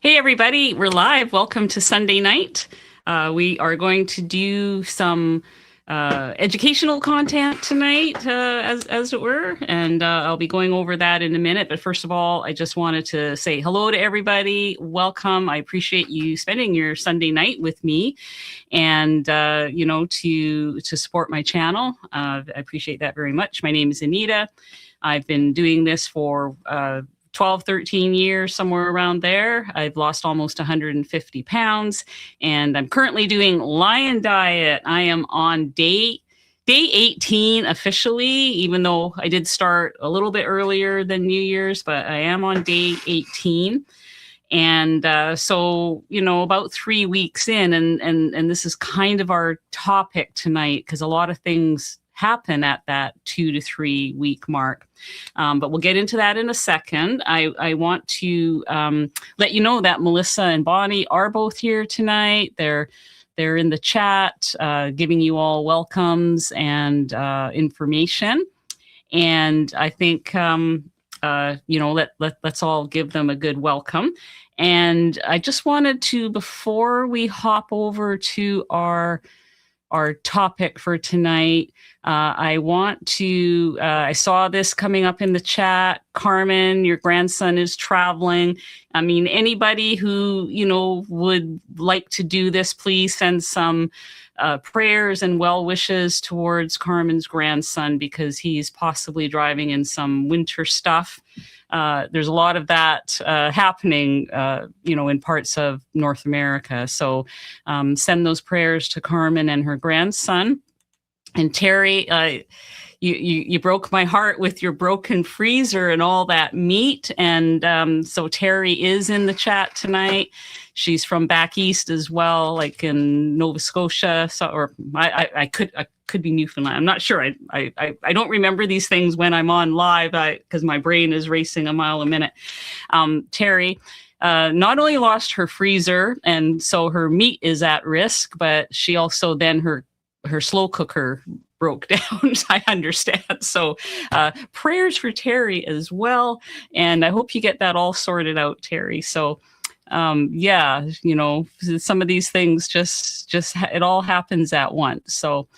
Hey, everybody, we're live. Welcome to Sunday night. We are going to do some educational content tonight, as it were, and I'll be going over that in a minute. But first of all, I just wanted to say hello to everybody. Welcome. I appreciate you spending your Sunday night with me, and to support my channel. I appreciate that very much. My name is Anita. I've been doing this for 12, 13 years, somewhere around there. I've lost almost 150 pounds, and I'm currently doing Lion Diet. I am on day 18 officially, even though I did start a little bit earlier than New Year's, but I am on day 18. And so, about 3 weeks in, and this is kind of our topic tonight, because a lot of things happen at that 2 to 3 week mark. But we'll get into that in a second. I want to let you know that Melissa and Bonnie are both here tonight. They're in the chat, giving you all welcomes and information. And I think, let's all give them a good welcome. And I just wanted to, before we hop over to our topic for tonight, I saw this coming up in the chat. Carmen, your grandson is traveling. I mean, anybody who, would like to do this, please send some prayers and well wishes towards Carmen's grandson, because he's possibly driving in some winter stuff. There's a lot of that happening, in parts of North America. So send those prayers to Carmen and her grandson. And Terry, you broke my heart with your broken freezer and all that meat. And so Terry is in the chat tonight. She's from back east as well, like in Nova Scotia. So, or I could be Newfoundland. I'm not sure. I don't remember these things when I'm on live, because my brain is racing a mile a minute. Terry not only lost her freezer, and so her meat is at risk, but she also then her slow cooker broke down. I understand. So prayers for Terry as well. And I hope you get that all sorted out, Terry. So some of these things just it all happens at once. So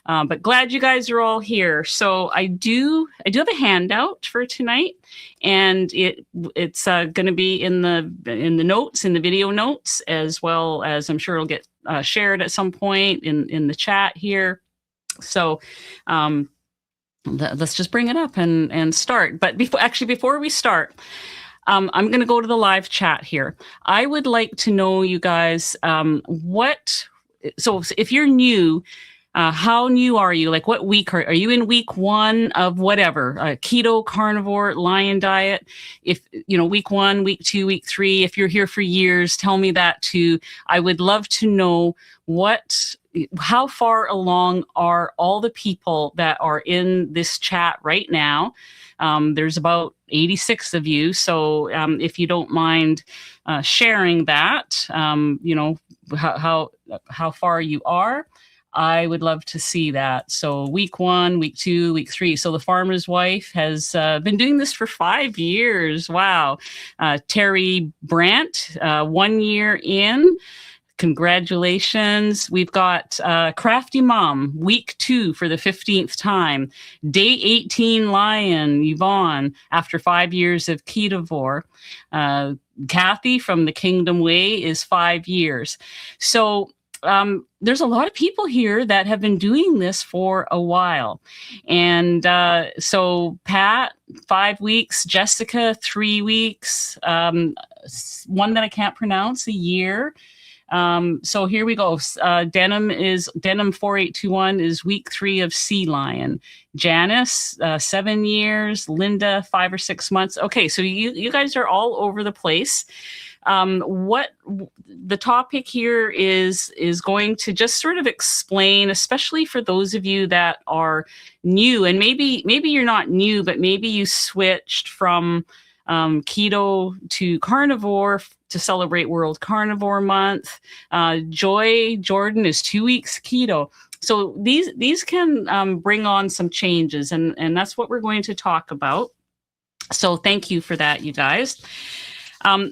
but glad you guys are all here. So I do have a handout for tonight, and it's going to be in the notes, in the video notes, as well as I'm sure it'll get shared at some point in the chat here. So let's just bring it up and start. But before we start, I'm going to go to the live chat here. I would like to know, you guys, so if you're new, how new are you? Like, what week are you in? Week 1 of whatever, keto, carnivore, Lion Diet? If week 1, week 2, week 3. If you're here for years, tell me that too. I would love to know how far along are all the people that are in this chat right now. There's about 86 of you. So if you don't mind sharing that, how far you are, I would love to see that. So week 1, week 2, week 3. So the farmer's wife has been doing this for 5 years. Wow. Terry Brandt, 1 year in. Congratulations. We've got Crafty Mom, week 2 for the 15th time. Day 18 Lion, Yvonne, after 5 years of ketovore. Kathy from the Kingdom Way is 5 years. So there's a lot of people here that have been doing this for a while. And so Pat, 5 weeks, Jessica, 3 weeks, one that I can't pronounce, a year. So here we go. Denim 4821 is week 3 of Sea Lion. Janice, 7 years. Linda, 5 or 6 months. Okay, so you guys are all over the place. What the topic here is going to just sort of explain, especially for those of you that are new, and maybe you're not new, but maybe you switched from keto to carnivore to celebrate World Carnivore Month. Joy Jordan is 2 weeks keto. So these can bring on some changes, and that's what we're going to talk about. So thank you for that, you guys.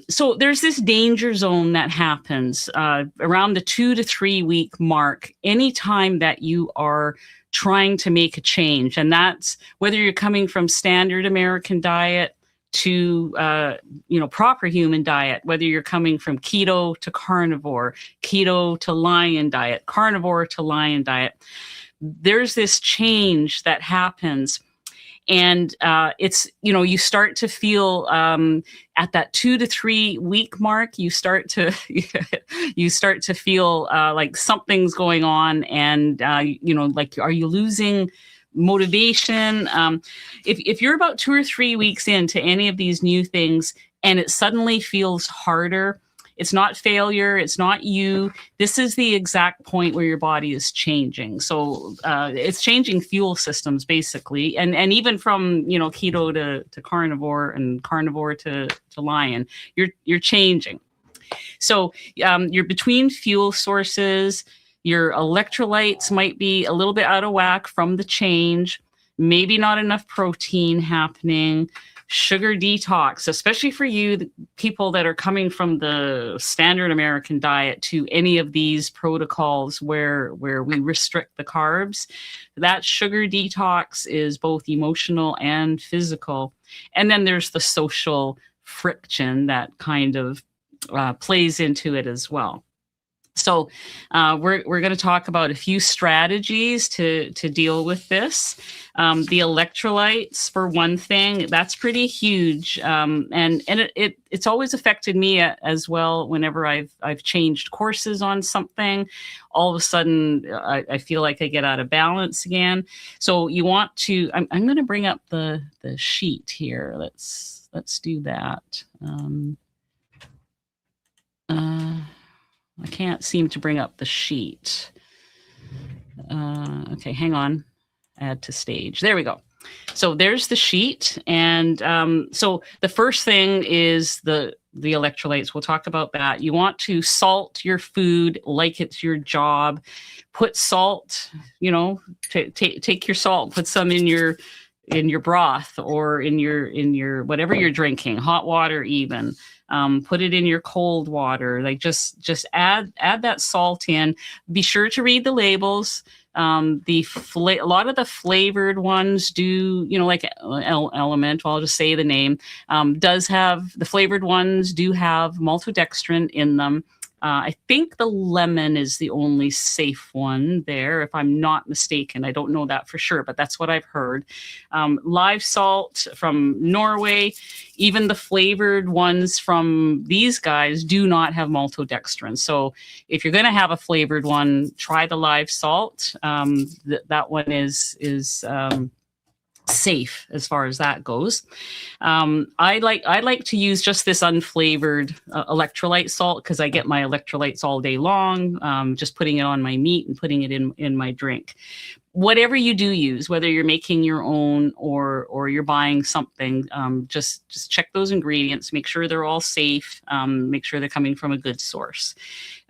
So there's this danger zone that happens around the 2 to 3 week mark, anytime that you are trying to make a change. And that's whether you're coming from standard American diet to proper human diet, whether you're coming from keto to carnivore, keto to lion diet, carnivore to lion diet. There's this change that happens. And it's, you start to feel at that 2 to 3 week mark, you start to feel like something's going on, and like, are you losing motivation? If you're about 2 or 3 weeks into any of these new things and it suddenly feels harder, it's not failure. It's not you. This is the exact point where your body is changing. So it's changing fuel systems, basically. And even from, keto to carnivore and carnivore to lion, you're changing. So you're between fuel sources. Your electrolytes might be a little bit out of whack from the change. Maybe not enough protein happening. Sugar detox, especially for you, the people that are coming from the standard American diet to any of these protocols where we restrict the carbs. That sugar detox is both emotional and physical. And then there's the social friction that kind of plays into it as well. So we're going to talk about a few strategies to deal with this. The electrolytes, for one thing, that's pretty huge, and it's always affected me as well. Whenever I've changed courses on something, all of a sudden I feel like I get out of balance again. So you want to. I'm going to bring up the sheet here. Let's do that. I can't seem to bring up the sheet. Okay, hang on. Add to stage. There we go. So there's the sheet. And so the first thing is the electrolytes. We'll talk about that. You want to salt your food like it's your job. Put salt, take your salt, put some in your broth or in your whatever you're drinking, hot water even. Put it in your cold water. Like just add that salt in. Be sure to read the labels. A lot of the flavored ones do, like Elemental, I'll just say the name, does have, the flavored ones do have maltodextrin in them. I think the lemon is the only safe one there, if I'm not mistaken. I don't know that for sure, but that's what I've heard. Live salt from Norway, even the flavored ones from these guys do not have maltodextrin. So if you're going to have a flavored one, try the live salt. That one is safe as far as that goes. I like to use just this unflavored electrolyte salt because I get my electrolytes all day long, just putting it on my meat and putting it in my drink. Whatever you do use, whether you're making your own or you're buying something, just check those ingredients, make sure they're all safe, make sure they're coming from a good source.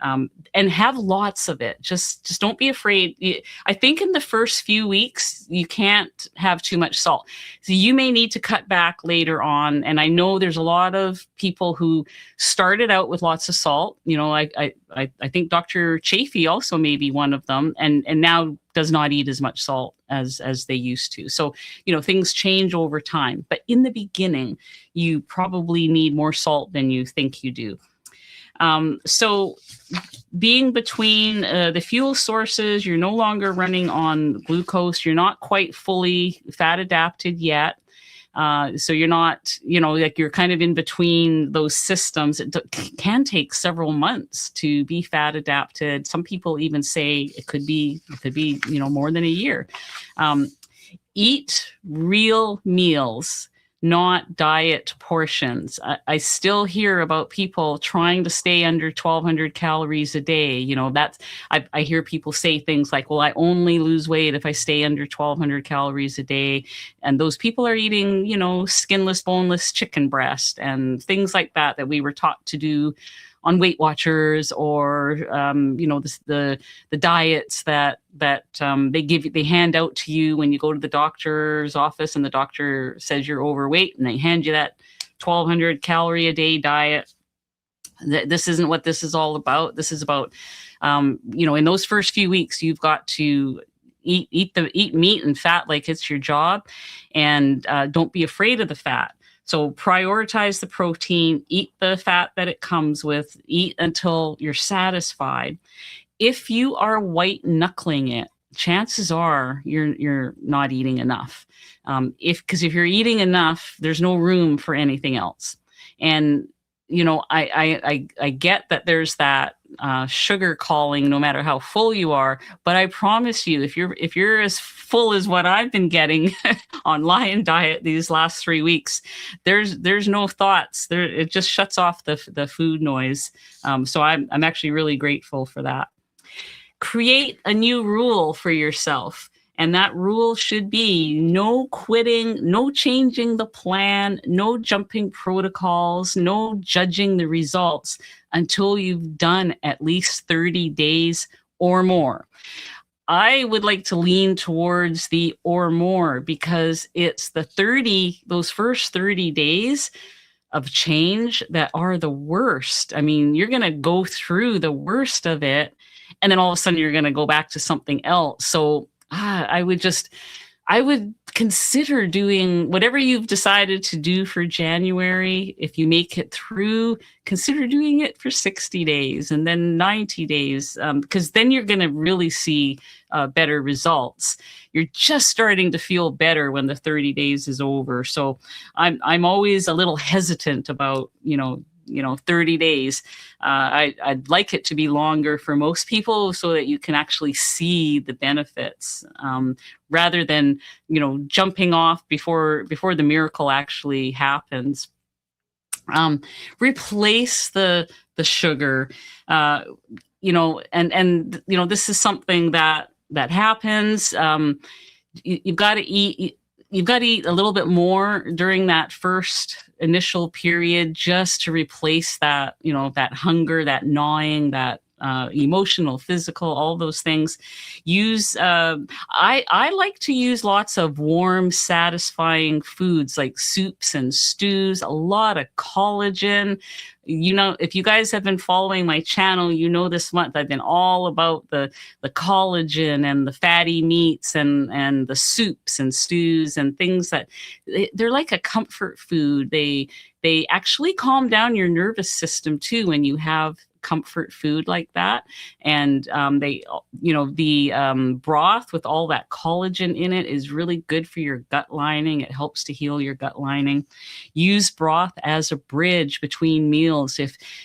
And have lots of it. Just don't be afraid. I think in the first few weeks, you can't have too much salt. So you may need to cut back later on. And I know there's a lot of people who started out with lots of salt. I think Dr. Chafee also may be one of them, and now does not eat as much salt as they used to. So, things change over time. But in the beginning, you probably need more salt than you think you do. So being between the fuel sources, you're no longer running on glucose. You're not quite fully fat adapted yet. So you're not, like you're kind of in between those systems. It can take several months to be fat adapted. Some people even say it could be, more than a year. Eat real meals, not diet portions. I still hear about people trying to stay under 1,200 calories a day. I hear people say things like, well, I only lose weight if I stay under 1,200 calories a day. And those people are eating, skinless, boneless chicken breast and things like that we were taught to do on Weight Watchers, or the diets that they hand out to you when you go to the doctor's office and the doctor says you're overweight, and they hand you that 1,200 calorie a day diet. This isn't what this is all about. This is about, in those first few weeks, you've got to eat meat and fat like it's your job, and don't be afraid of the fat. So prioritize the protein, eat the fat that it comes with, eat until you're satisfied. If you are white knuckling it, chances are you're not eating enough. Because if you're eating enough, there's no room for anything else. And I get that there's that sugar calling, no matter how full you are. But I promise you, if you're as full as what I've been getting on Lion Diet these last 3 weeks, there's no thoughts. It just shuts off the food noise. So I'm actually really grateful for that. Create a new rule for yourself. And that rule should be no quitting, no changing the plan, no jumping protocols, no judging the results until you've done at least 30 days or more. I would like to lean towards the or more, because it's those first 30 days of change that are the worst. I mean, you're going to go through the worst of it, and then all of a sudden you're going to go back to something else. So I would consider doing whatever you've decided to do for January. If you make it through, consider doing it for 60 days and then 90 days, because then you're going to really see better results. You're just starting to feel better when the 30 days is over. So I'm always a little hesitant about, 30 days. I'd like it to be longer for most people so that you can actually see the benefits, rather than, jumping off before the miracle actually happens. Replace the sugar, this is something that happens. You've got to eat. You've got to eat a little bit more during that first initial period, just to replace that, that hunger, that gnawing, that emotional, physical, all those things. I like to use lots of warm, satisfying foods like soups and stews, a lot of collagen. If you guys have been following my channel, this month I've been all about the collagen and the fatty meats and the soups and stews and things that they're like a comfort food. They actually calm down your nervous system too when you have comfort food like that. And the broth with all that collagen in it is really good for your gut lining. It helps to heal your gut lining. Use broth as a bridge between meals,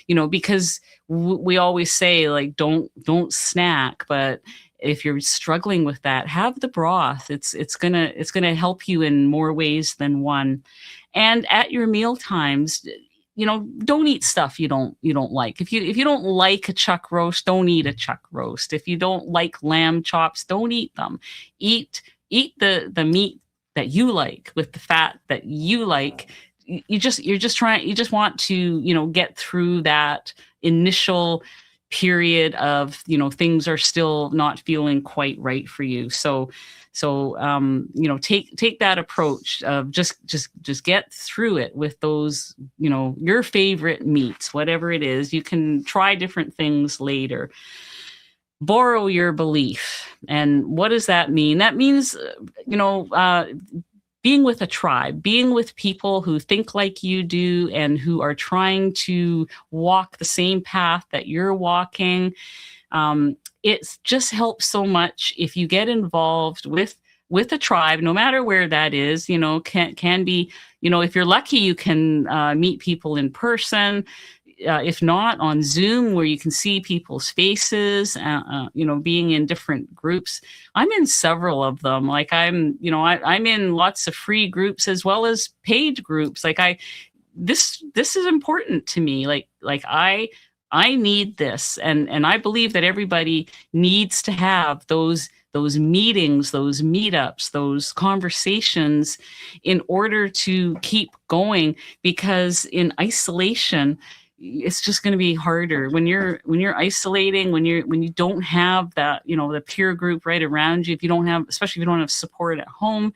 because we always say, like, don't snack, but if you're struggling with that, have the broth. It's gonna help you in more ways than one. And at your meal times, don't eat stuff you don't like. If you don't like a chuck roast, don't eat a chuck roast. If you don't like lamb chops, don't eat them. Eat the meat that you like with the fat that you like. You just want to, get through that initial period of, things are still not feeling quite right for you. So take that approach of just get through it with those, your favorite meats, whatever it is. You can try different things later. Borrow your belief. And what does that mean? That means, being with a tribe, being with people who think like you do and who are trying to walk the same path that you're walking. It just helps so much if you get involved with a tribe, no matter where that is. Can be, if you're lucky, you can meet people in person. If not, on Zoom, where you can see people's faces, being in different groups. I'm in several of them. Like I'm in lots of free groups as well as paid groups. Like this is important to me. Like I need this. And I believe that everybody needs to have those meetings, those meetups, those conversations in order to keep going, because in isolation, it's just going to be harder when you're isolating, when you don't have that, the peer group right around you. Especially if you don't have support at home,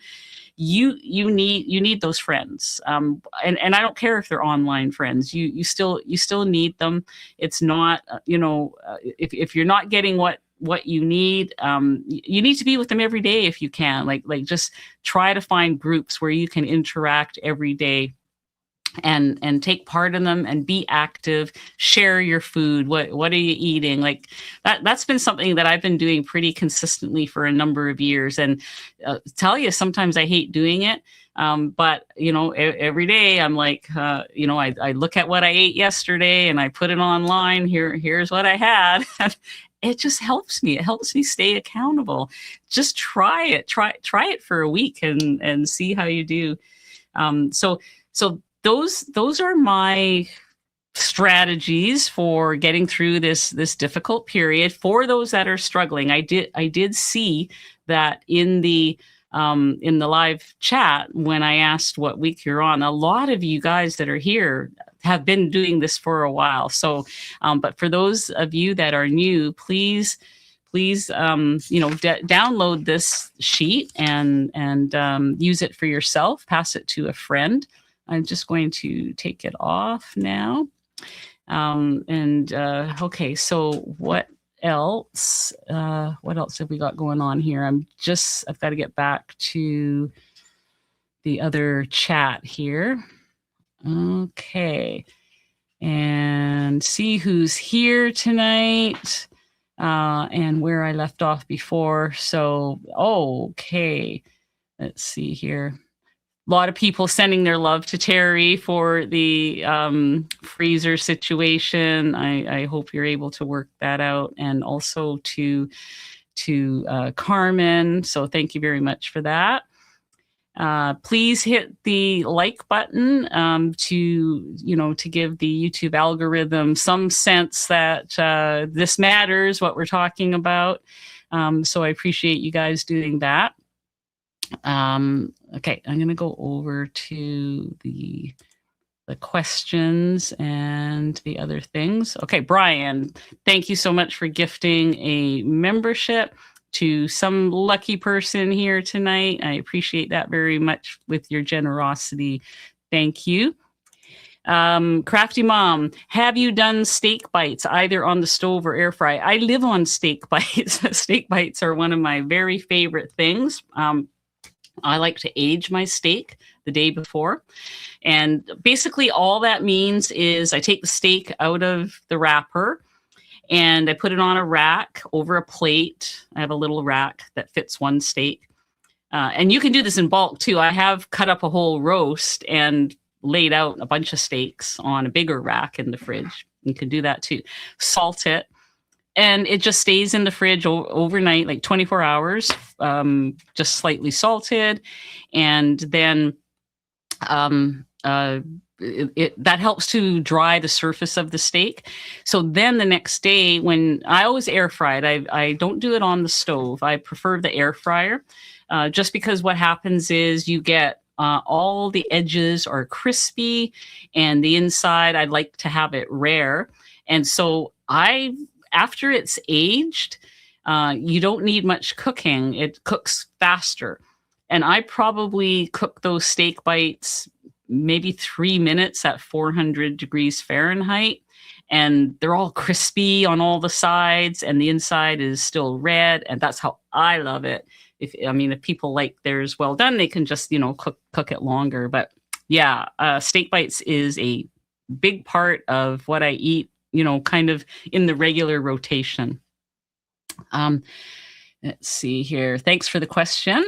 you need those friends. And I don't care if they're online friends. You still need them. It's not, if you're not getting what you need, you need to be with them every day if you can. Like just try to find groups where you can interact every day and take part in them and be active, share your food. What are you eating? Like that's been something that I've been doing pretty consistently for a number of years. And tell you, sometimes I hate doing it. But every day I'm like, I look at what I ate yesterday and I put it online. Here's what I had. It just helps me. It helps me stay accountable. Just try it. Try it for a week and see how you do. So those are my strategies for getting through this difficult period. For those that are struggling, I did see that in the live chat when I asked what week you're on, a lot of you guys that are here have been doing this for a while. So, but for those of you that are new, please download this sheet and use it for yourself. Pass it to a friend. I'm just going to take it off now. Okay, so what else? What else have we got going on here? I've got to get back to the other chat here. Okay, and see who's here tonight and where I left off before. So, okay, let's see here. A lot of people sending their love to Terry for the freezer situation. I hope you're able to work that out, and also to Carmen. So thank you very much for that. Please hit the like button to give the YouTube algorithm some sense that this matters, what we're talking about. So I appreciate you guys doing that. Okay, I'm going to go over to the questions and the other things. Okay, Brian, thank you so much for gifting a membership to some lucky person here tonight. I appreciate that very much with your generosity. Thank you. Crafty Mom, have you done steak bites either on the stove or air fry? I live on steak bites. Steak bites are one of my very favorite things. I like to age my steak the day before. And basically all that means is I take the steak out of the wrapper and I put it on a rack over a plate. I have a little rack that fits one steak. And you can do this in bulk too. I have cut up a whole roast and laid out a bunch of steaks on a bigger rack in the fridge. You can do that too. Salt it. And it just stays in the fridge overnight, like 24 hours, just slightly salted. And then that helps to dry the surface of the steak. So then the next day, when I always air fry it, I don't do it on the stove. I prefer the air fryer, just because what happens is you get all the edges are crispy and the inside, I'd like to have it rare. And so after it's aged, you don't need much cooking. It cooks faster. And I probably cook those steak bites maybe 3 minutes at 400 degrees Fahrenheit. And they're all crispy on all the sides and the inside is still red. And that's how I love it. If people like theirs well done, they can just, cook it longer. But yeah, steak bites is a big part of what I eat, kind of in the regular rotation. Let's see here. Thanks for the question.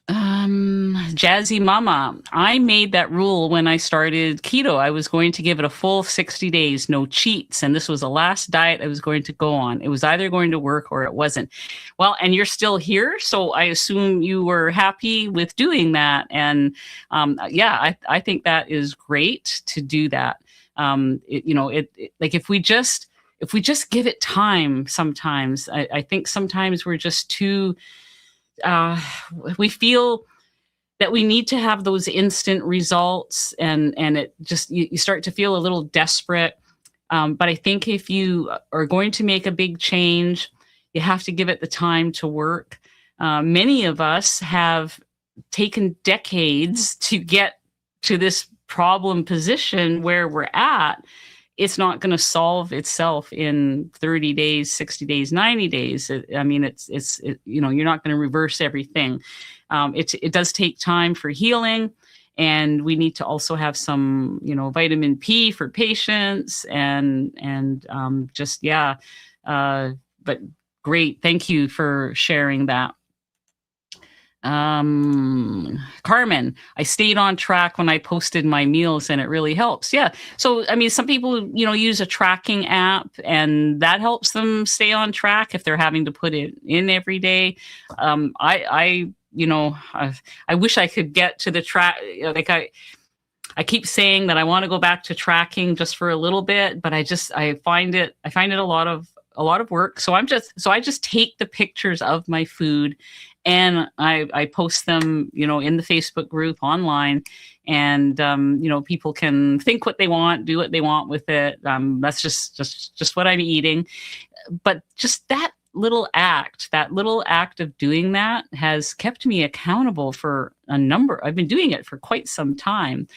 Jazzy Mama, I made that rule when I started keto. I was going to give it a full 60 days, no cheats. And this was the last diet I was going to go on. It was either going to work or it wasn't. Well, and you're still here. So I assume you were happy with doing that. And I think that is great to do that. Like if we just give it time, sometimes I think sometimes we're just too, we feel that we need to have those instant results and it just, you start to feel a little desperate. But I think if you are going to make a big change, you have to give it the time to work. Many of us have taken decades to get to this problem position where we're at. It's not going to solve itself in 30 days, 60 days, 90 days. I mean, you're not going to reverse everything. It does take time for healing. And we need to also have some, vitamin P for patients but great. Thank you for sharing that. Carmen, I stayed on track when I posted my meals and it really helps. Yeah. So, I mean, some people, use a tracking app and that helps them stay on track if they're having to put it in every day. I wish I could get to the track. I keep saying that I want to go back to tracking just for a little bit, but I find it a lot of work. So I just take the pictures of my food and I post them, in the Facebook group online, and people can think what they want, do what they want with it. That's just what I'm eating. But just that little act of doing that has kept me accountable for I've been doing it for quite some time,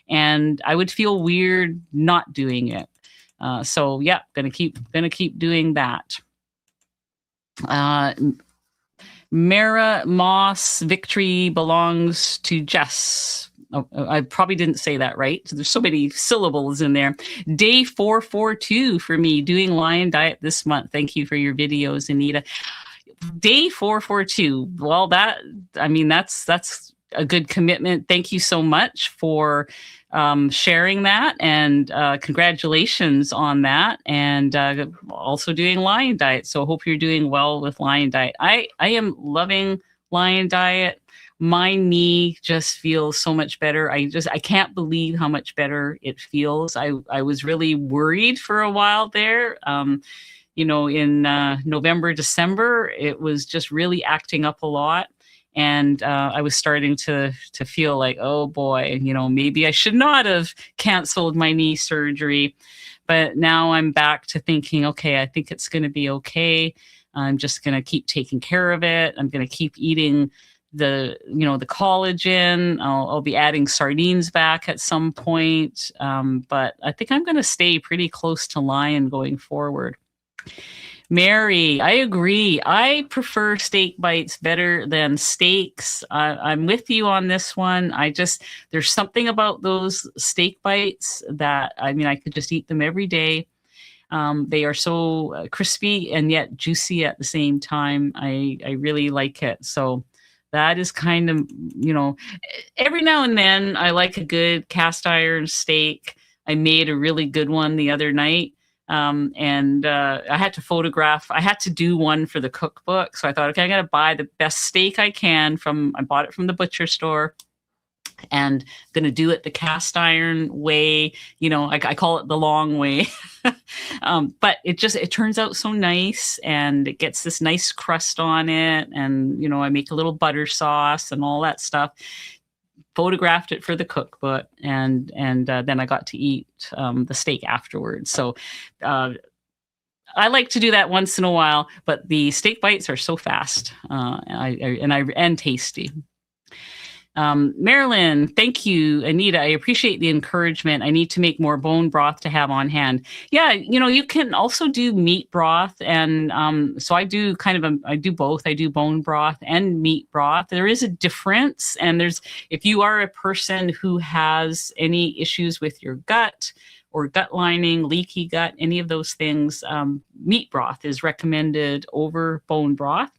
and I would feel weird not doing it. So yeah, gonna keep doing that. Mara Moss, victory belongs to Jess. Oh, I probably didn't say that right. There's so many syllables in there. Day 442 for me, doing Lion Diet this month. Thank you for your videos, Anita. Day 442. Well, that's a good commitment. Thank you so much for sharing that, and congratulations on that, and also doing Lion Diet. So I hope you're doing well with Lion Diet. I am loving Lion Diet. My knee just feels so much better. I can't believe how much better it feels. I was really worried for a while there. In November, December, it was just really acting up a lot. And I was starting to feel like, oh boy, maybe I should not have canceled my knee surgery. But now I'm back to thinking, okay, I think it's going to be okay. I'm just going to keep taking care of it. I'm going to keep eating the collagen. I'll be adding sardines back at some point. But I think I'm going to stay pretty close to Lion going forward. Mary, I agree. I prefer steak bites better than steaks. I'm with you on this one. There's something about those steak bites that, I could just eat them every day. They are so crispy and yet juicy at the same time. I really like it. So that is kind of, every now and then I like a good cast iron steak. I made a really good one the other night. And I had to do one for the cookbook. So I thought, okay, I got to buy the best steak I can I bought it from the butcher store, and going to do it the cast iron way. I call it the long way. But it turns out so nice, and it gets this nice crust on it. And, I make a little butter sauce and all that stuff. Photographed it for the cookbook, and then I got to eat the steak afterwards. So I like to do that once in a while, but the steak bites are so fast and tasty. Marilyn, thank you. Anita, I appreciate the encouragement. I need to make more bone broth to have on hand. Yeah, you can also do meat broth. And so I do I do both. I do bone broth and meat broth. There is a difference. And if you are a person who has any issues with your gut or gut lining, leaky gut, any of those things, meat broth is recommended over bone broth.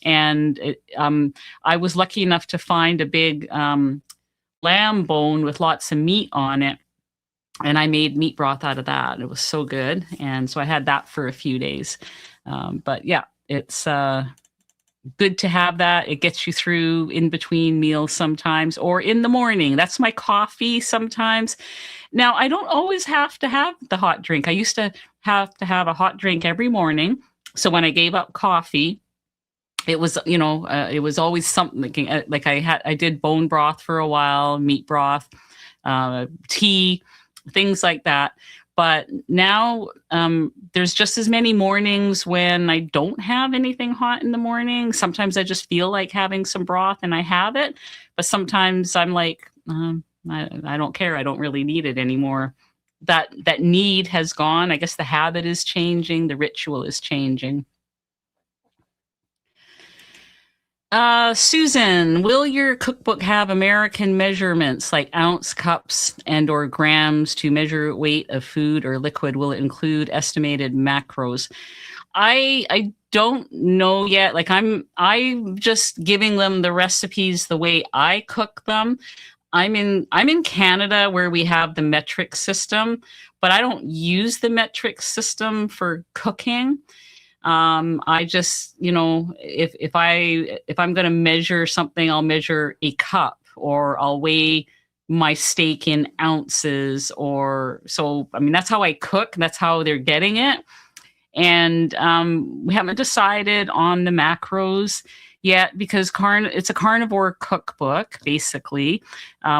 And I was lucky enough to find a big lamb bone with lots of meat on it. And I made meat broth out of that. It was so good. And so I had that for a few days. But yeah, it's good to have that. It gets you through in between meals sometimes, or in the morning. That's my coffee sometimes. Now, I don't always have to have the hot drink. I used to have a hot drink every morning. So when I gave up coffee, it was, it was always something like I did bone broth for a while, meat broth, tea, things like that. But now there's just as many mornings when I don't have anything hot in the morning. Sometimes I just feel like having some broth and I have it. But sometimes I'm like, I don't care. I don't really need it anymore. That need has gone. I guess the habit is changing. The ritual is changing. Susan, will your cookbook have American measurements like ounce, cups, and or grams to measure weight of food or liquid? Will it include estimated macros? I don't know yet. Like I'm just giving them the recipes the way I cook them. I'm in Canada where we have the metric system, but I don't use the metric system for cooking. I just, if I'm going to measure something, I'll measure a cup or I'll weigh my steak in ounces or so. I mean, that's how I cook. That's how they're getting it. And we haven't decided on the macros yet because it's a carnivore cookbook, basically,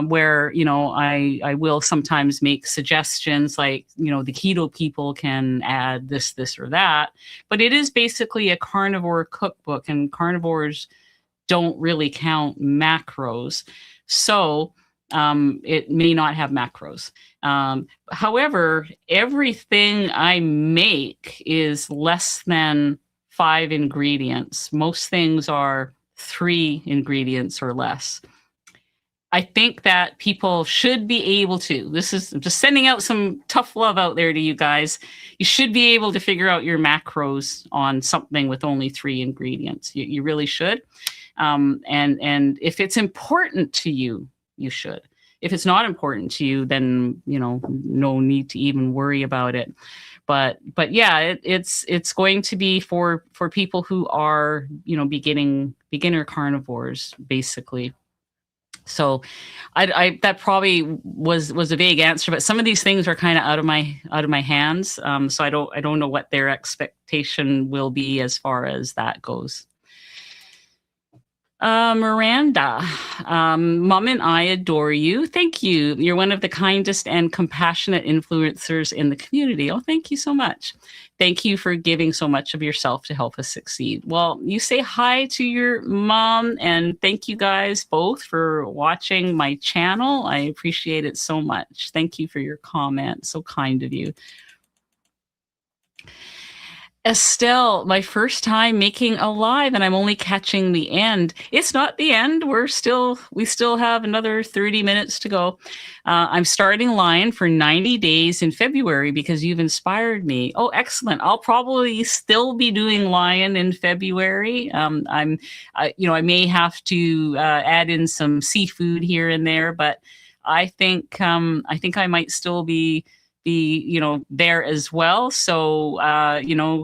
where, I will sometimes make suggestions like, the keto people can add this, or that. But it is basically a carnivore cookbook, and carnivores don't really count macros. So it may not have macros. However, everything I make is less than 5 ingredients. Most things are 3 ingredients or less. I think that people should be able to, I'm just sending out some tough love out there to you guys. You should be able to figure out your macros on something with only 3 ingredients. You really should. And if it's important to you, you should. If it's not important to you, then, no need to even worry about it. But yeah, it's going to be for people who are, beginner carnivores, basically. So I that probably was a vague answer, but some of these things are kind of out of my hands. So I don't know what their expectation will be as far as that goes. Miranda, Mom and I adore you. Thank you. You're one of the kindest and compassionate influencers in the community. Oh, thank you so much. Thank you for giving so much of yourself to help us succeed. Well, you say hi to your mom, and thank you guys both for watching my channel. I appreciate it so much. Thank you for your comment. So kind of you. Estelle, my first time making a live, and I'm only catching the end. It's not the end. We still have another 30 minutes to go. I'm starting Lion for 90 days in February because you've inspired me. Oh, excellent. I'll probably still be doing Lion in February. I may have to add in some seafood here and there, but I think I might still be there as well. So,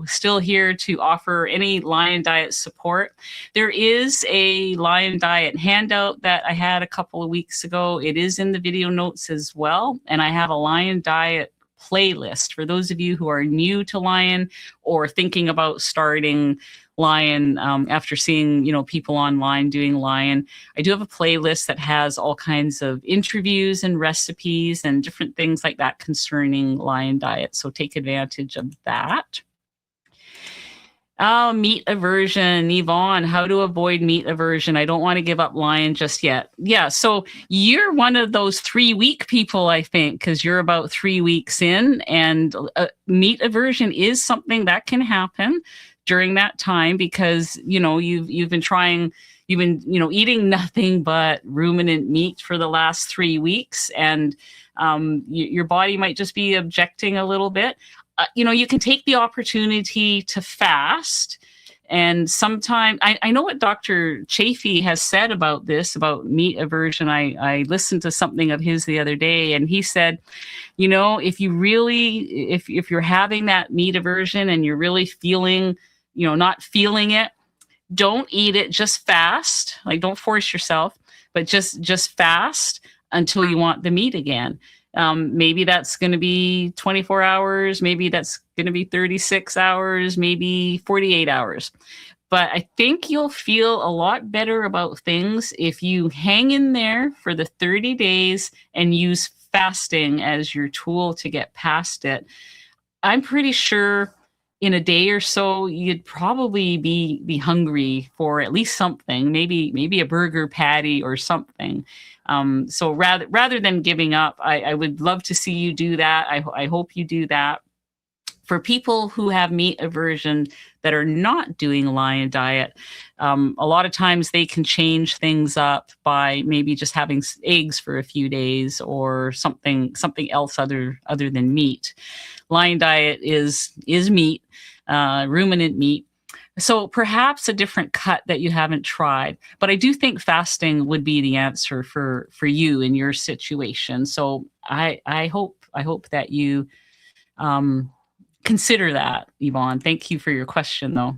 still here to offer any Lion Diet support. There is a Lion Diet handout that I had a couple of weeks ago. It is in the video notes as well. And I have a Lion Diet playlist for those of you who are new to Lion or thinking about starting Lion after seeing people online doing Lion. I do have a playlist that has all kinds of interviews and recipes and different things like that concerning Lion Diet, so take advantage of that. Meat aversion. Yvonne, how to avoid meat aversion. I don't want to give up Lion just yet. Yeah, so you're one of those 3-week people, I think, because you're about 3 weeks in, and meat aversion is something that can happen during that time because you've been eating nothing but ruminant meat for the last 3 weeks, and your body might just be objecting a little bit. You can take the opportunity to fast. And sometimes I know what Dr. Chafee has said about this, about meat aversion. I listened to something of his the other day, and he said, if you're having that meat aversion and you're really feeling, not feeling it, don't eat it, just fast. Like, don't force yourself, but just fast until you want the meat again. Maybe that's going to be 24 hours. Maybe that's going to be 36 hours, maybe 48 hours. But I think you'll feel a lot better about things if you hang in there for the 30 days and use fasting as your tool to get past it, I'm pretty sure in a day or so you'd probably be hungry for at least something, maybe a burger patty or something. So rather than giving up, I would love to see you do that. I hope you do that. For people who have meat aversion that are not doing a lion diet, a lot of times they can change things up by maybe just having eggs for a few days or something else other than meat. Lion diet is meat, ruminant meat. So perhaps a different cut that you haven't tried. But I do think fasting would be the answer for you in your situation. So I hope that you consider that, Yvonne. Thank you for your question, though.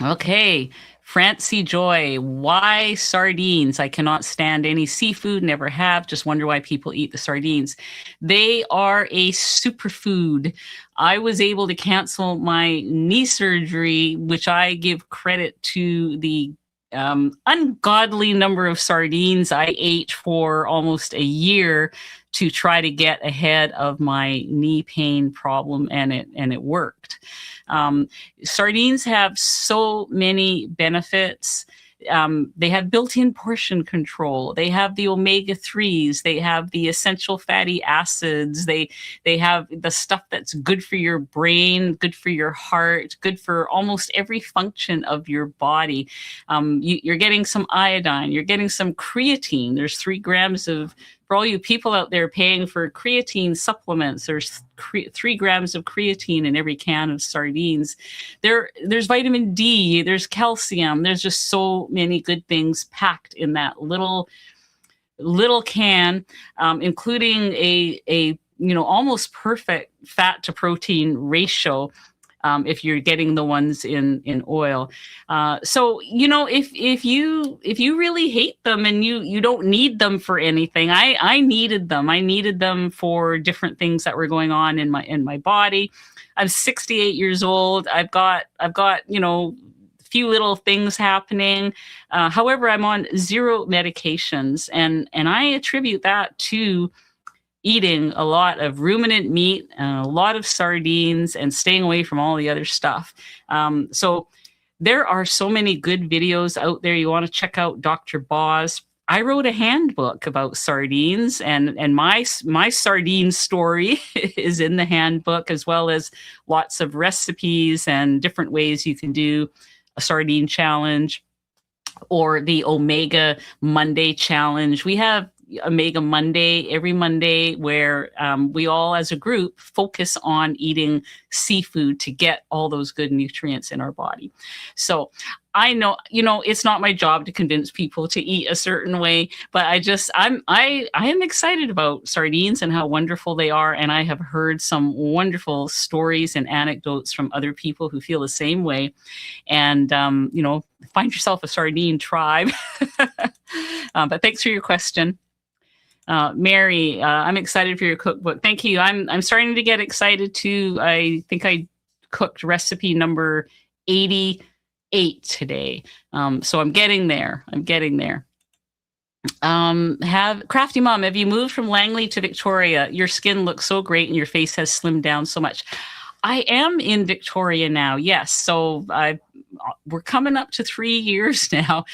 Okay, Francie Joy, why sardines? I cannot stand any seafood, never have. Just wonder why people eat the sardines. They are a superfood. I was able to cancel my knee surgery, which I give credit to the ungodly number of sardines I ate for almost a year to try to get ahead of my knee pain problem, and it worked. Sardines have so many benefits. They have built-in portion control. They have the omega-3s. They have the essential fatty acids. They have the stuff that's good for your brain, good for your heart, good for almost every function of your body. You're getting some iodine. You're getting some creatine. There's 3 grams of, for all you people out there paying for creatine supplements, there's 3 grams of creatine in every can of sardines. There's vitamin D, there's calcium, there's just so many good things packed in that little can, including a almost perfect fat to protein ratio. If you're getting the ones in oil. So, if you really hate them and you don't need them for anything, I needed them. I needed them for different things that were going on in my body. I'm 68 years old. I've got few little things happening. However, I'm on 0 medications, and I attribute that to eating a lot of ruminant meat, a lot of sardines, and staying away from all the other stuff. So there are so many good videos out there. You want to check out Dr. Boz. I wrote a handbook about sardines, and my sardine story is in the handbook, as well as lots of recipes and different ways you can do a sardine challenge or the Omega Monday challenge. We have Omega Monday every Monday, where we all as a group focus on eating seafood to get all those good nutrients in our body. So I know, it's not my job to convince people to eat a certain way, but I am excited about sardines and how wonderful they are. And I have heard some wonderful stories and anecdotes from other people who feel the same way. And, find yourself a sardine tribe. But thanks for your question. Mary, I'm excited for your cookbook. Thank you. I'm starting to get excited too. I think I cooked recipe number 88 today. So I'm getting there. Have Crafty Mom, have you moved from Langley to Victoria? Your skin looks so great and your face has slimmed down so much. I am in Victoria now. Yes. So we're coming up to 3 years now.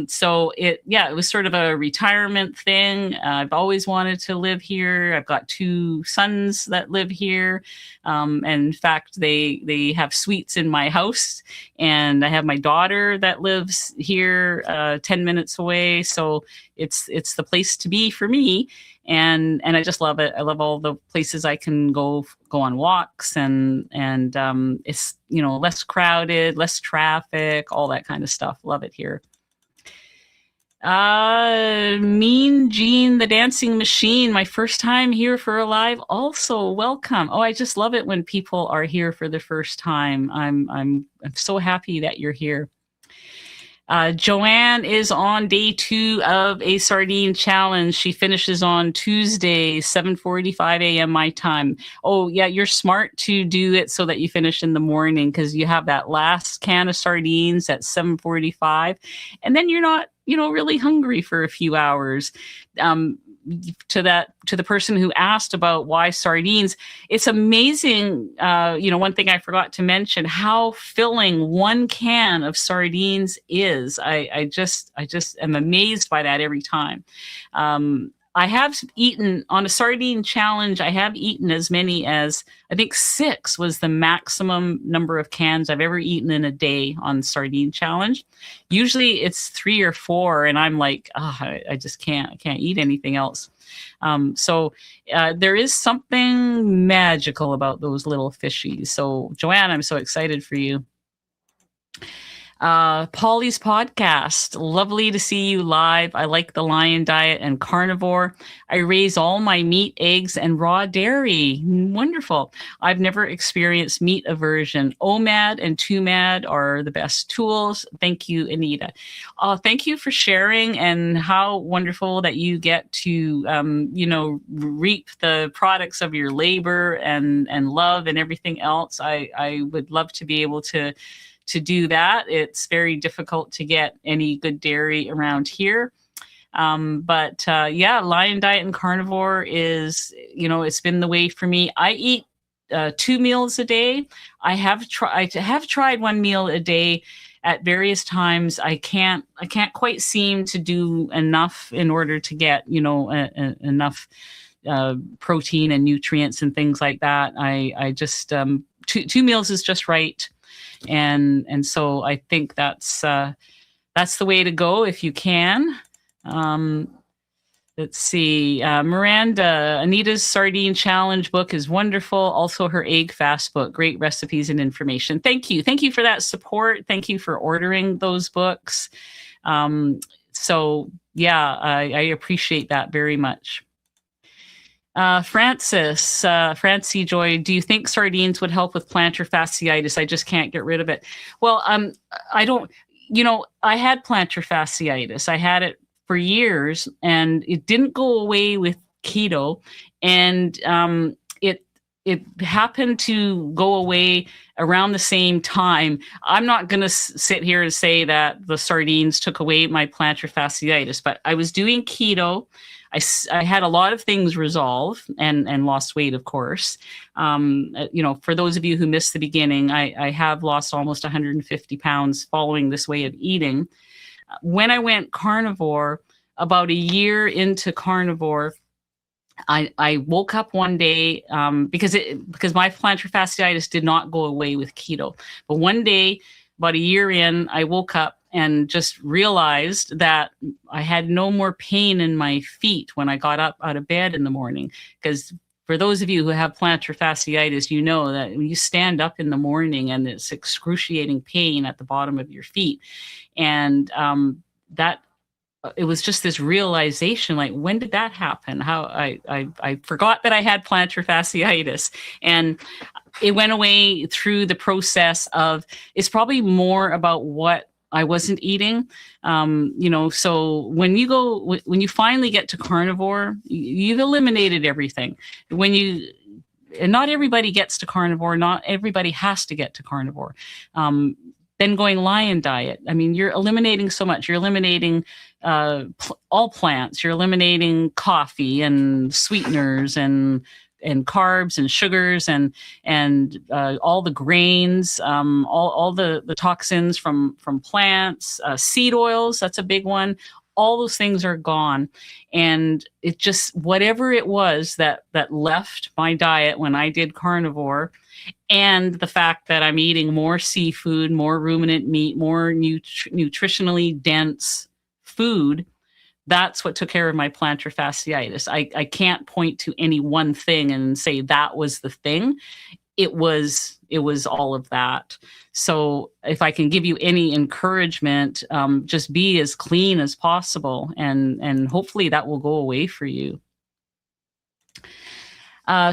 So it was sort of a retirement thing. I've always wanted to live here. I've got 2 sons that live here. And in fact, they have suites in my house, and I have my daughter that lives here 10 minutes away. So it's the place to be for me. And I just love it. I love all the places I can go on walks, and it's less crowded, less traffic, all that kind of stuff. Love it here. Mean Jean, the Dancing Machine, my first time here for a live. Also, welcome. Oh, I just love it when people are here for the first time. I'm so happy that you're here. Joanne is on day 2 of a sardine challenge. She finishes on Tuesday, 7:45 a.m. my time. Oh, yeah, you're smart to do it so that you finish in the morning, because you have that last can of sardines at 7:45, and then you're not, really hungry for a few hours. to the person who asked about why sardines, it's amazing. One thing I forgot to mention, how filling one can of sardines is. I just am amazed by that every time. I have eaten on a sardine challenge. I have eaten as many as, I think 6 was the maximum number of cans I've ever eaten in a day on sardine challenge. Usually it's 3 or 4, and I'm like, I just can't. I can't eat anything else. So there is something magical about those little fishies. So Joanne, I'm so excited for you. Polly's podcast. Lovely to see you live. I like the lion diet and carnivore. I raise all my meat, eggs, and raw dairy. Wonderful. I've never experienced meat aversion. OMAD and 2MAD are the best tools. Thank you, Anita. Thank you for sharing, and how wonderful that you get to, reap the products of your labor and love and everything else. I would love to be able to do that. It's very difficult to get any good dairy around here. But lion diet and carnivore is, it's been the way for me. I eat 2 meals a day. I have tried 1 meal a day at various times. I can't quite seem to do enough in order to get, enough protein and nutrients and things like that. I just, 2 meals is just right. And so I think that's the way to go if you can. Let's see. Miranda, Anita's Sardine Challenge book is wonderful. Also her Egg Fast book. Great recipes and information. Thank you. Thank you for that support. Thank you for ordering those books. I appreciate that very much. Francie Joy, do you think sardines would help with plantar fasciitis? I just can't get rid of it. Well, I don't, I had plantar fasciitis. I had it for years, and it didn't go away with keto. And it happened to go away around the same time. I'm not going to sit here and say that the sardines took away my plantar fasciitis, but I was doing keto. I had a lot of things resolve and lost weight, of course. For those of you who missed the beginning, I have lost almost 150 pounds following this way of eating. When I went carnivore, about a year into carnivore, I woke up one day because my plantar fasciitis did not go away with keto. But one day, about a year in, I woke up and just realized that I had no more pain in my feet when I got up out of bed in the morning. Because for those of you who have plantar fasciitis, you know that when you stand up in the morning and it's excruciating pain at the bottom of your feet. And it was just this realization, like, when did that happen? How I forgot that I had plantar fasciitis. And it went away through the process of, it's probably more about what I wasn't eating. So when you finally get to carnivore, you've eliminated everything. And not everybody gets to carnivore. Not everybody has to get to carnivore. Then going lion diet. I mean, you're eliminating so much. You're eliminating all plants. You're eliminating coffee and sweeteners and carbs and sugars and all the grains, all the toxins from plants, seed oils. That's a big one. All those things are gone. And it just, whatever it was that left my diet when I did carnivore, and the fact that I'm eating more seafood, more ruminant meat, more nutritionally dense food, that's what took care of my plantar fasciitis. I can't point to any one thing and say that was the thing. It was all of that. So if I can give you any encouragement, just be as clean as possible, and hopefully that will go away for you.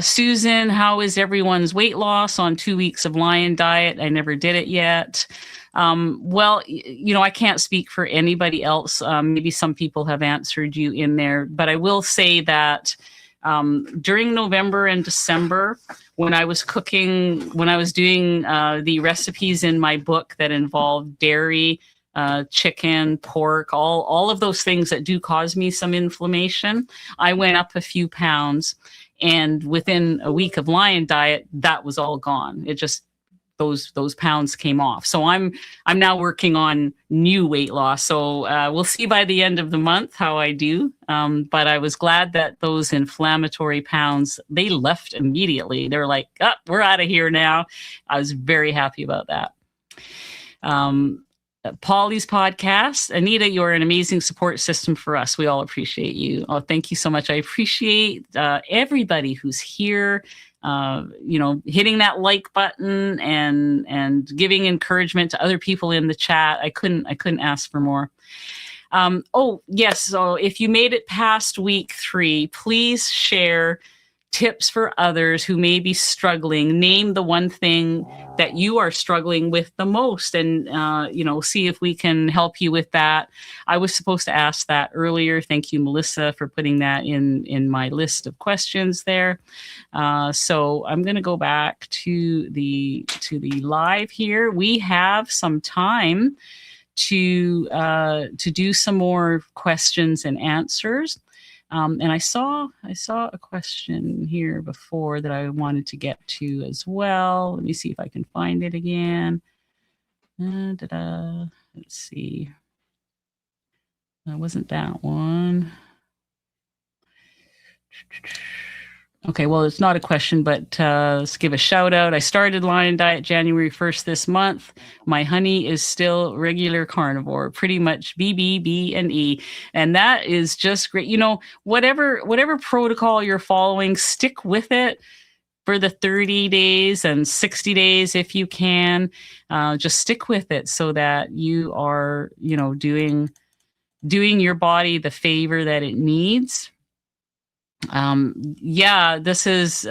Susan, how is everyone's weight loss on 2 weeks of lion diet? I never did it yet. Well, I can't speak for anybody else. Maybe some people have answered you in there, but I will say that during November and December, when I was doing the recipes in my book that involved dairy, chicken, pork, all of those things that do cause me some inflammation. I went up a few pounds, and within a week of Lion Diet, that was all gone. It just those pounds came off. So I'm now working on new weight loss. So we'll see by the end of the month how I do. But I was glad that those inflammatory pounds, they left immediately. They're like, oh, we're out of here now. I was very happy about that. Polly's podcast. Anita, you're an amazing support system for us. We all appreciate you. Oh, thank you so much. I appreciate everybody who's here, hitting that like button and giving encouragement to other people in the chat. I couldn't ask for more. Oh, yes. So if you made it past week 3, please share tips for others who may be struggling. Name the one thing that you are struggling with the most, and see if we can help you with that. I was supposed to ask that earlier. Thank you, Melissa, for putting that in my list of questions there. So I'm going to go back to the live here. We have some time to do some more questions and answers. And I saw a question here before that I wanted to get to as well. Let me see if I can find it again. Let's see. That wasn't that one. Okay, well, it's not a question, but let's give a shout out. I started Lion Diet January 1st this month. My honey is still regular carnivore, pretty much BB, B, and E. And that is just great. Whatever protocol you're following, stick with it for the 30 days and 60 days if you can. Just stick with it so that you are, doing your body the favor that it needs. This is,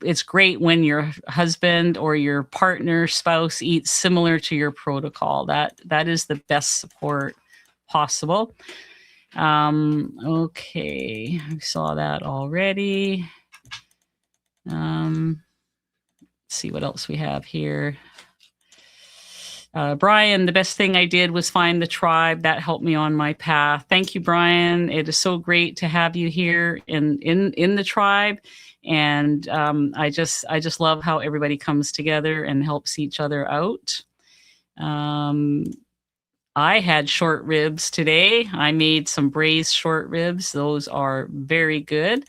it's great when your husband or your partner, spouse eats similar to your protocol. That is the best support possible. Okay, I saw that already. Let's see what else we have here. Brian, the best thing I did was find the tribe that helped me on my path. Thank you, Brian. It is so great to have you here in the tribe. And I just love how everybody comes together and helps each other out. I had short ribs today. I made some braised short ribs. Those are very good.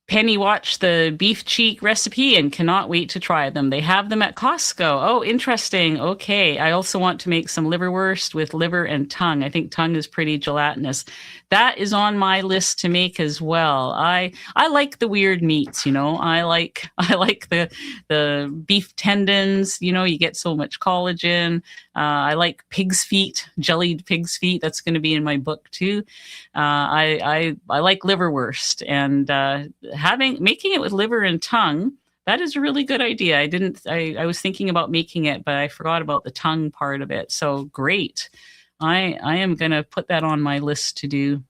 Penny watched the beef cheek recipe and cannot wait to try them. They have them at Costco. Oh, interesting. Okay. I also want to make some liverwurst with liver and tongue. I think tongue is pretty gelatinous. That is on my list to make as well. I like the weird meats, I like the beef tendons, you get so much collagen. I like pig's feet, jellied pig's feet. That's going to be in my book too. I like liverwurst, and making it with liver and tongue. That is a really good idea. I was thinking about making it, but I forgot about the tongue part of it. So great. I am going to put that on my list to do.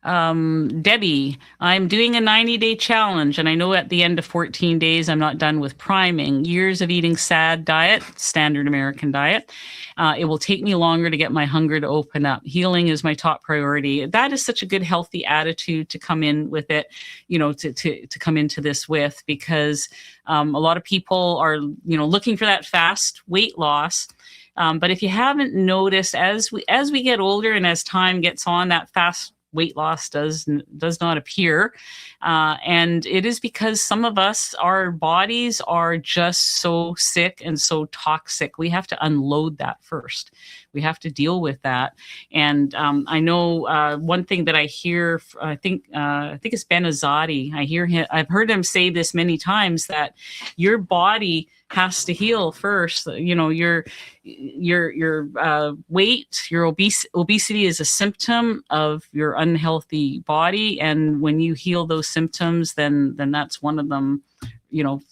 Debbie, I'm doing a 90-day challenge, and I know at the end of 14 days, I'm not done with priming. Years of eating SAD diet, standard American diet. It will take me longer to get my hunger to open up. Healing is my top priority. That is such a good, healthy attitude to come in with it, to come into this with, because a lot of people are, looking for that fast weight loss. But if you haven't noticed, as we get older and as time gets on, that fast weight loss does not appear. And it is because some of us, our bodies are just so sick and so toxic. We have to unload that first. We have to deal with that. And I know one thing that I hear, I think it's Ben Azadi. I've heard him say this many times, that your body has to heal first. Your weight, your obesity is a symptom of your unhealthy body, and when you heal those symptoms, then that's one of them.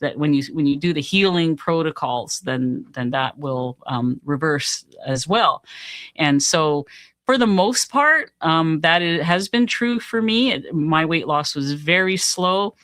That when you do the healing protocols, then that will reverse as well. And so, for the most part, that has been true for me. My weight loss was very slow.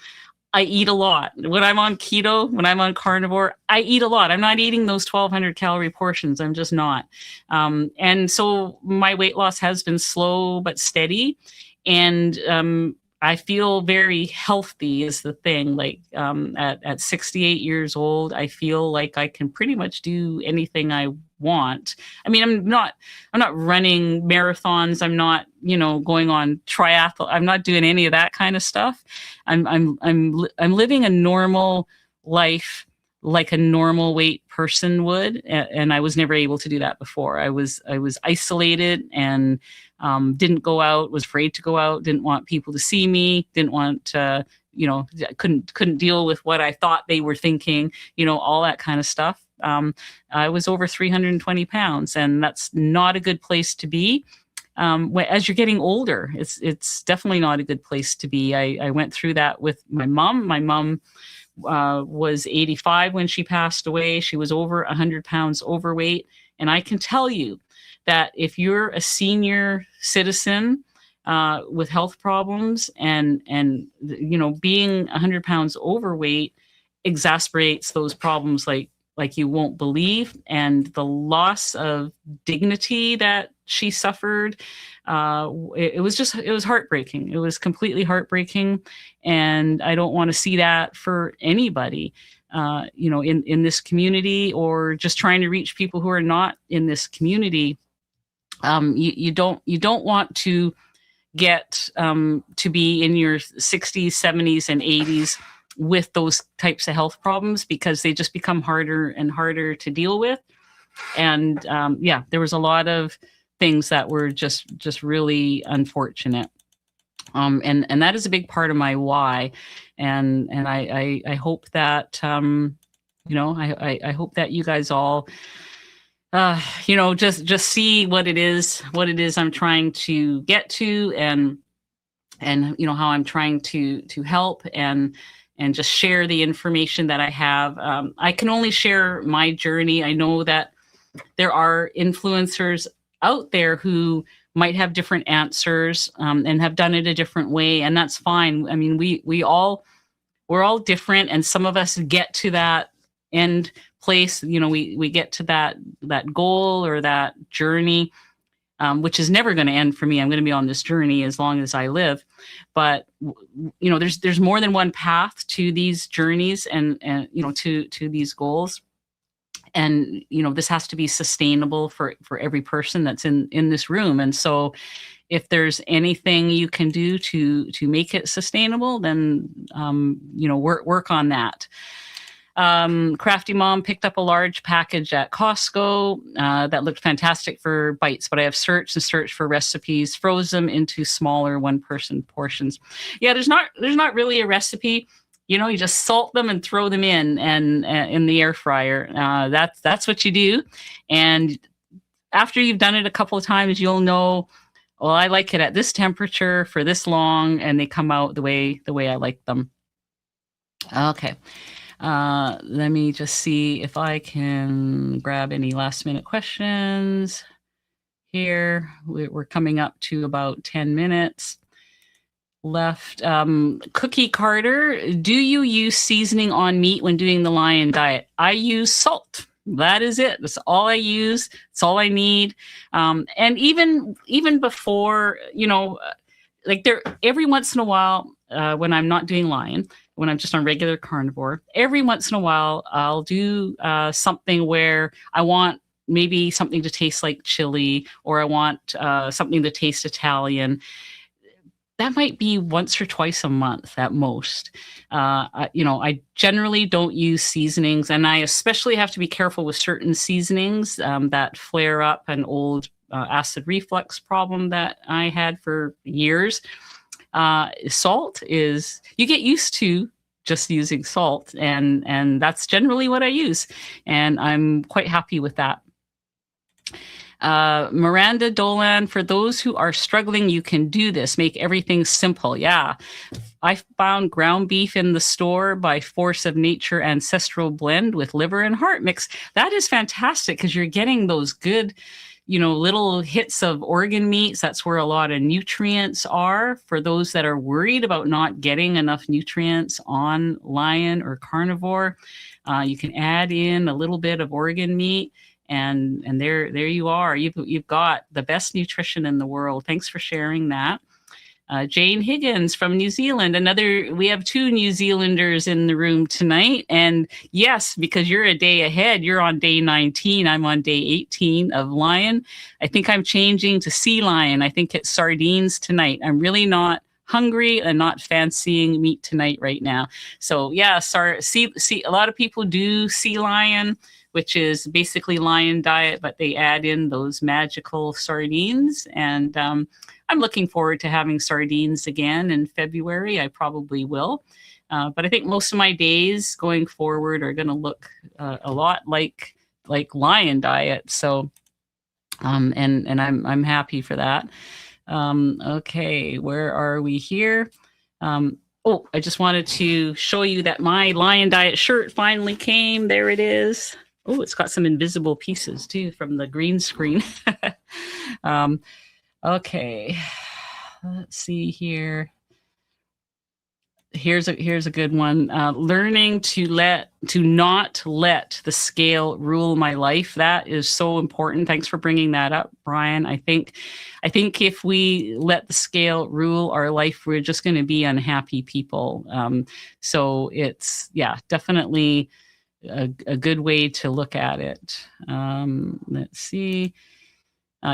I eat a lot. When I'm on keto, when I'm on carnivore, I eat a lot. I'm not eating those 1,200 calorie portions. I'm just not. And so my weight loss has been slow but steady. And I feel very healthy is the thing. Like at 68 years old, I feel like I can pretty much do anything I want. I mean, I'm not running marathons. I'm not, going on triathlon. I'm not doing any of that kind of stuff. I'm living a normal life like a normal weight person would, and I was never able to do that before. I was isolated and didn't go out, was afraid to go out, didn't want people to see me, didn't want to, couldn't deal with what I thought they were thinking, all that kind of stuff. I was over 320 pounds, and that's not a good place to be. As you're getting older, it's definitely not a good place to be. I went through that with my mom. My mom was 85 when she passed away. She was over 100 pounds overweight. And I can tell you that if you're a senior citizen with health problems and being 100 pounds overweight exacerbates those problems like you won't believe. And the loss of dignity that she suffered, it was heartbreaking. It was completely heartbreaking. And I don't want to see that for anybody, in this community, or just trying to reach people who are not in this community. You don't want to get to be in your 60s, 70s, and 80s with those types of health problems, because they just become harder and harder to deal with. And there was a lot of things that were just really unfortunate. And that is a big part of my why. And I hope that, I hope that you guys all, just see what it is I'm trying to get to, and how I'm trying to help and just share the information that I have. I can only share my journey. I know that there are influencers out there who might have different answers and have done it a different way, and that's fine. I mean, we're all different, and some of us get to that end place. We get to that goal or that journey, which is never going to end for me. I'm going to be on this journey as long as I live. But there's more than one path to these journeys and to these goals. And this has to be sustainable for every person that's in this room. And so if there's anything you can do to make it sustainable, then work on that. Crafty Mom picked up a large package at Costco that looked fantastic for bites, but I have searched for recipes, froze them into smaller one-person portions. Yeah, there's not really a recipe. You just salt them and throw them in the air fryer. That's what you do. And after you've done it a couple of times, you'll know, well, I like it at this temperature for this long, and they come out the way I like them. Okay. Let me just see if I can grab any last minute questions here. We're coming up to about 10 minutes left. Cookie Carter, do you use seasoning on meat when doing the lion diet? I use salt. That is it. That's all I use. It's all I need. And even before, every once in a while, when I'm not doing lion, when I'm just on regular carnivore, every once in a while, I'll do something where I want maybe something to taste like chili, or I want something to taste Italian. That might be once or twice a month at most. I generally don't use seasonings, and I especially have to be careful with certain seasonings that flare up an old acid reflux problem that I had for years. Salt is, you get used to just using salt, and that's generally what I use, and I'm quite happy with that. Miranda Dolan, for those who are struggling, you can do this. Make everything simple. Yeah. I found ground beef in the store by Force of Nature Ancestral Blend with liver and heart mix. That is fantastic, because you're getting those good little hits of organ meats. That's where a lot of nutrients are for those that are worried about not getting enough nutrients on lion or carnivore. You can add in a little bit of organ meat, and there you are. You've got the best nutrition in the world. Thanks for sharing that. Jane Higgins from New Zealand. We have 2 New Zealanders in the room tonight. And yes, because you're a day ahead, you're on day 19. I'm on day 18 of lion. I think I'm changing to sea lion. I think it's sardines tonight. I'm really not hungry and not fancying meat tonight right now. So yeah, a lot of people do sea lion, which is basically lion diet, but they add in those magical sardines. And I'm looking forward to having sardines again in February. I probably will. But I think most of my days going forward are going to look a lot like lion diet. So, and I'm happy for that. Okay, where are we here? Oh, I just wanted to show you that my lion diet shirt finally came. There it is. Oh, it's got some invisible pieces too from the green screen. Okay, let's see here. Here's a good one. Learning to not let the scale rule my life. That is so important. Thanks for bringing that up, Brian. I think if we let the scale rule our life, we're just going to be unhappy people. So it's, yeah, definitely a good way to look at it. Let's see.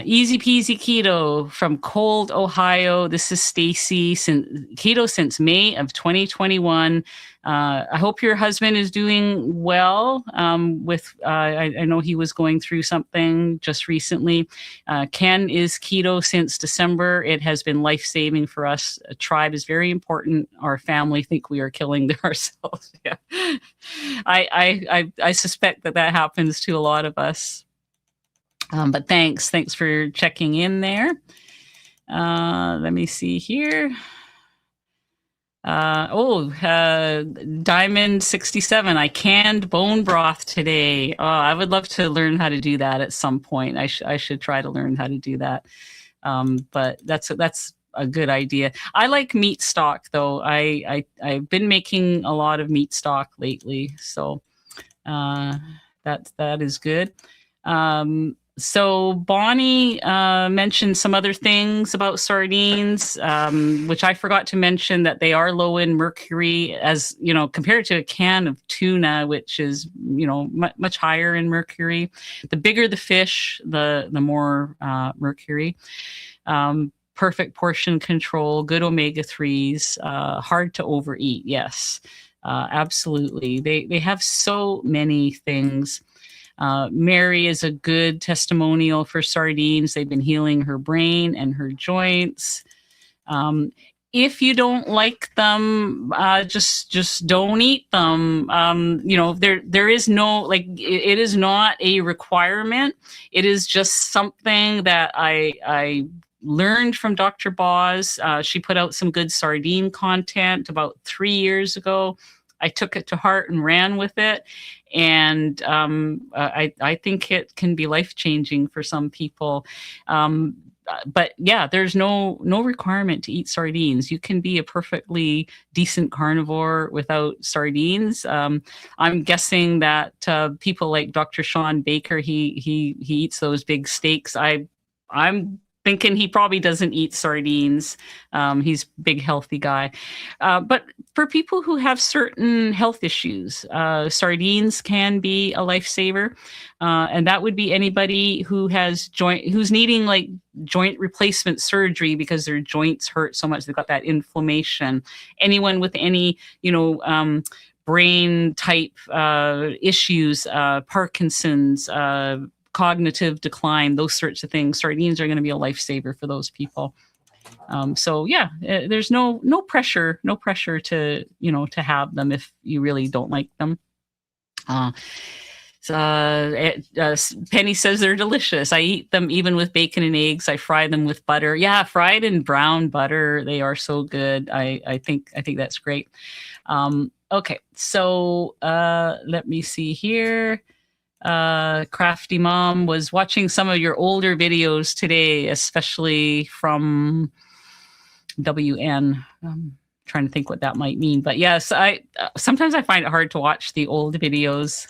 Easy peasy keto from Cold, Ohio. This is Stacy. Keto since May of 2021. I hope your husband is doing well. I know he was going through something just recently. Ken is keto since December. It has been life-saving for us. A tribe is very important. Our family think we are killing ourselves. Yeah. I suspect that happens to a lot of us. But thanks for checking in there. Let me see here. Diamond 67. I canned bone broth today. I would love to learn how to do that at some point. I should try to learn how to do that. But that's a good idea. I like meat stock though. I've been making a lot of meat stock lately, so that is good. So Bonnie mentioned some other things about sardines, which I forgot to mention, that they are low in mercury, as you know, compared to a can of tuna, which is, you know, much higher in mercury. The bigger the fish, the more mercury. Perfect portion control, good omega-3s, hard to overeat. Yes, absolutely. They have so many things. Mary is a good testimonial for sardines. They've been healing her brain and her joints. If you don't like them, just don't eat them. You know, there is no, like, it is not a requirement. It is just something that I learned from Dr. Boz. She put out some good sardine content about 3 years ago. I took it to heart and ran with it. And I think it can be life-changing for some people. But yeah, there's no requirement to eat sardines. You can be a perfectly decent carnivore without sardines. I'm guessing that people like Dr. Sean Baker, he eats those big steaks. I'm thinking he probably doesn't eat sardines. He's a big, healthy guy. But for people who have certain health issues, sardines can be a lifesaver. And that would be anybody who has who's needing like joint replacement surgery because their joints hurt so much. They've got that inflammation. Anyone with any, brain type issues, Parkinson's, cognitive decline, those sorts of things. Sardines are going to be a lifesaver for those people. So yeah, there's no pressure to, to have them if you really don't like them. Penny says they're delicious. I eat them even with bacon and eggs. I fry them with butter. Yeah, fried in brown butter. They are so good. I think that's great. Okay, so let me see here. Crafty Mom was watching some of your older videos today, especially from WN. Trying to think what that might mean, but yes, I sometimes I find it hard to watch the old videos.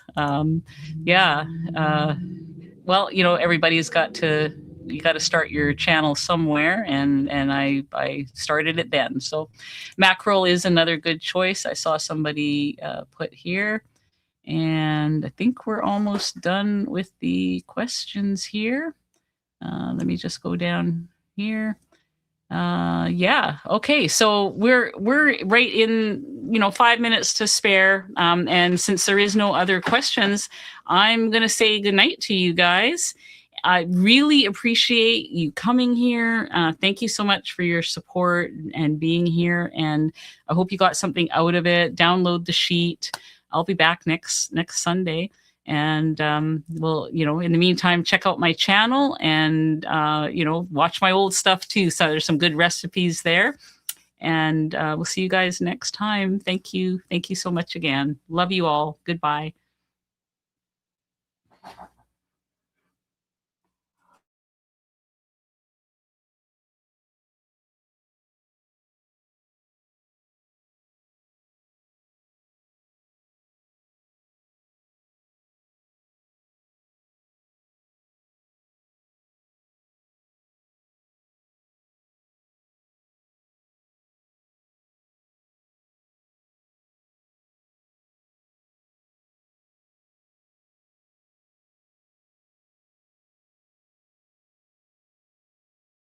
Yeah. Well, everybody's got to, you got to start your channel somewhere, and I started it then. So mackerel is another good choice. I saw somebody put here, and I think we're almost done with the questions here. Let me just go down here. Yeah. Okay. So we're right in, 5 minutes to spare. And since there is no other questions, I'm going to say goodnight to you guys. I really appreciate you coming here. Thank you so much for your support and being here. And I hope you got something out of it. Download the sheet. I'll be back next Sunday. And we'll, in the meantime, check out my channel and, watch my old stuff too. So there's some good recipes there. And we'll see you guys next time. Thank you. Thank you so much again. Love you all. Goodbye.